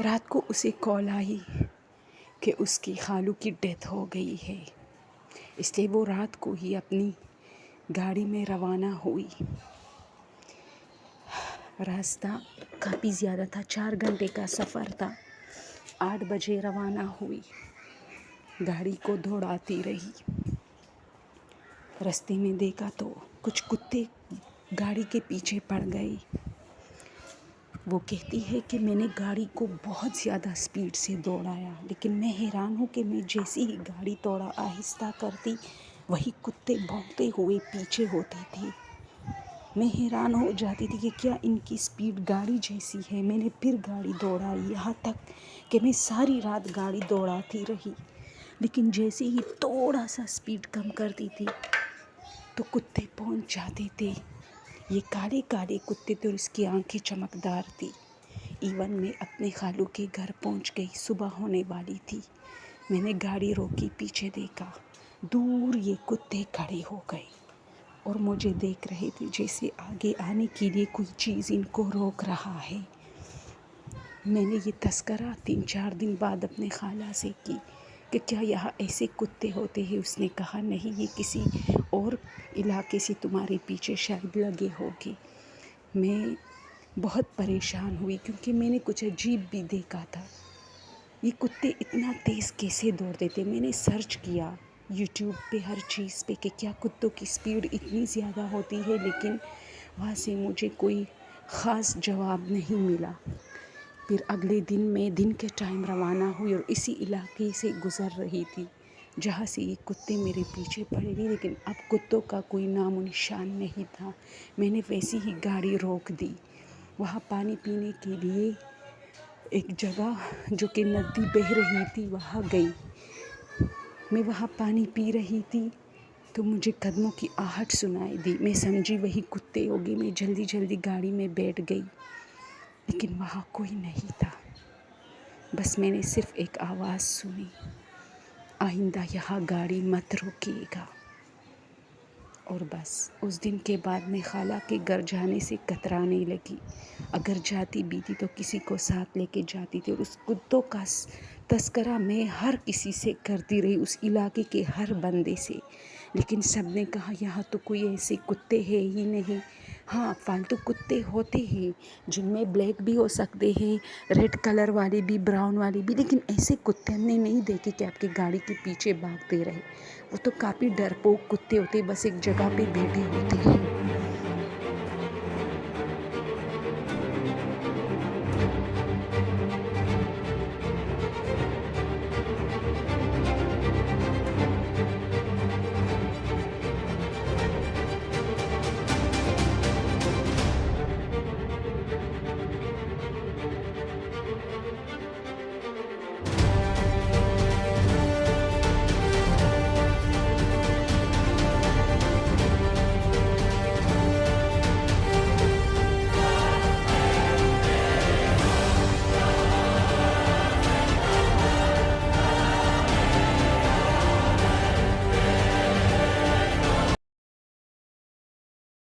رات کو اسے کال آئی کہ اس کی خالو کی ڈیتھ ہو گئی ہے، اس لیے وہ رات کو ہی اپنی گاڑی میں روانہ ہوئی۔ راستہ کافی زیادہ تھا، 4 گھنٹے کا سفر تھا۔ 8 بجے روانہ ہوئی، گاڑی کو دوڑاتی رہی۔ راستے میں دیکھا تو کچھ کتے گاڑی کے پیچھے پڑ گئے۔ وہ کہتی ہے کہ میں نے گاڑی کو بہت زیادہ اسپیڈ سے دوڑایا، لیکن میں حیران ہوں کہ میں جیسی ہی گاڑی تھوڑا آہستہ کرتی، وہی کتے بھونکتے ہوئے پیچھے ہوتے تھے۔ میں حیران ہو جاتی تھی کہ کیا ان کی اسپیڈ گاڑی جیسی ہے۔ میں نے پھر گاڑی دوڑائی، یہاں تک کہ میں ساری رات گاڑی دوڑاتی رہی، لیکن جیسے ہی تھوڑا سا اسپیڈ کم کرتی تھی تو کتے پہنچ جاتے تھے۔ یہ کالے کالے کتے تھے اور اس کی آنکھیں چمکدار تھی۔ ایون میں اپنے خالو کے گھر پہنچ گئی، صبح ہونے والی تھی۔ میں نے گاڑی روکی، پیچھے دیکھا، دور یہ کتے کھڑے ہو گئے اور مجھے دیکھ رہے تھے جیسے آگے آنے کے لیے کوئی چیز ان کو روک رہا ہے۔ میں نے یہ تذکرہ 3-4 دن بعد اپنے خالہ سے کی کہ کیا یہاں ایسے کتے ہوتے ہیں؟ اس نے کہا نہیں، یہ کسی اور علاقے سے تمہارے پیچھے شاید لگے ہوگے۔ میں بہت پریشان ہوئی کیونکہ میں نے کچھ عجیب بھی دیکھا تھا۔ یہ کتے اتنا تیز کیسے دوڑتے تھے؟ میں نے سرچ کیا یوٹیوب پہ، ہر چیز پہ، کہ کیا کتوں کی سپیڈ اتنی زیادہ ہوتی ہے، لیکن وہاں سے مجھے کوئی خاص جواب نہیں ملا۔ پھر اگلے دن میں دن کے ٹائم روانہ ہوئی اور اسی علاقے سے گزر رہی تھی جہاں سے یہ کتے میرے پیچھے پڑے تھے، لیکن اب کتوں کا کوئی نام و نشان نہیں تھا۔ میں نے ویسی ہی گاڑی روک دی۔ وہاں پانی پینے کے لیے ایک جگہ جو کہ ندی بہہ رہی تھی وہاں گئی۔ میں وہاں پانی پی رہی تھی تو مجھے قدموں کی آہٹ سنائی دی۔ میں سمجھی وہی کتے ہوگے۔ میں جلدی جلدی گاڑی میں بیٹھ گئی، لیکن وہاں کوئی نہیں تھا۔ بس میں نے صرف ایک آواز سنی، آئندہ یہاں گاڑی مت روکیے گا۔ اور بس اس دن کے بعد میں خالہ کے گھر جانے سے کترانے لگی۔ اگر جاتی بھی تھی تو کسی کو ساتھ لے کے جاتی تھی، اور اس کتوں کا تذکرہ میں ہر کسی سے کرتی رہی، اس علاقے کے ہر بندے سے، لیکن سب نے کہا یہاں تو کوئی ایسے کتے ہے ہی نہیں۔ ہاں، پالتو کتے ہوتے ہیں جن میں بلیک بھی ہو سکتے ہیں، ریڈ کلر والے بھی، براؤن والے بھی، لیکن ایسے کتے ہم نے نہیں دیکھے کہ آپ کی گاڑی کے پیچھے بھاگتے رہے۔ وہ تو کافی ڈرپوک کتے ہوتے، بس ایک جگہ پہ بیٹھے ہوتے ہیں۔